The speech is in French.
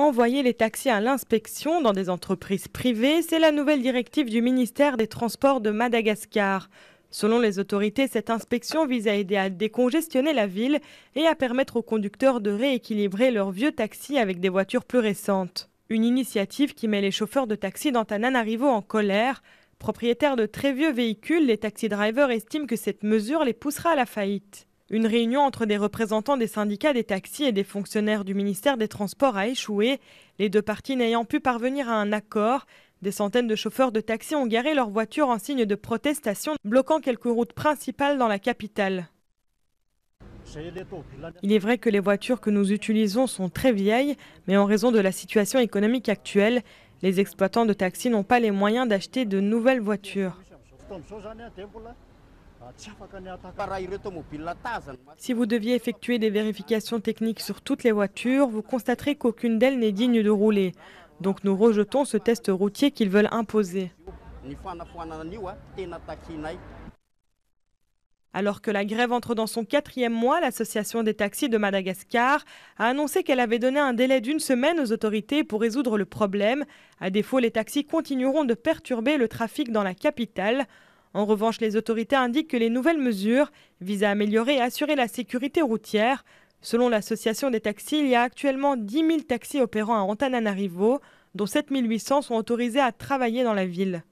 Envoyer les taxis à l'inspection dans des entreprises privées, c'est la nouvelle directive du ministère des Transports de Madagascar. Selon les autorités, cette inspection vise à aider à décongestionner la ville et à permettre aux conducteurs de rééquilibrer leurs vieux taxis avec des voitures plus récentes. Une initiative qui met les chauffeurs de taxi d'Antananarivo en colère. Propriétaires de très vieux véhicules, les taxi drivers estiment que cette mesure les poussera à la faillite. Une réunion entre des représentants des syndicats des taxis et des fonctionnaires du ministère des Transports a échoué, les deux parties n'ayant pu parvenir à un accord. Des centaines de chauffeurs de taxi ont garé leurs voitures en signe de protestation, bloquant quelques routes principales dans la capitale. Il est vrai que les voitures que nous utilisons sont très vieilles, mais en raison de la situation économique actuelle, les exploitants de taxi n'ont pas les moyens d'acheter de nouvelles voitures. Si vous deviez effectuer des vérifications techniques sur toutes les voitures, vous constaterez qu'aucune d'elles n'est digne de rouler. Donc nous rejetons ce test routier qu'ils veulent imposer. Alors que la grève entre dans son 4e mois, l'association des taxis de Madagascar a annoncé qu'elle avait donné un délai d'1 semaine aux autorités pour résoudre le problème. À défaut, les taxis continueront de perturber le trafic dans la capitale. En revanche, les autorités indiquent que les nouvelles mesures visent à améliorer et assurer la sécurité routière. Selon l'association des taxis, il y a actuellement 10 000 taxis opérant à Antananarivo, dont 7 800 sont autorisés à travailler dans la ville.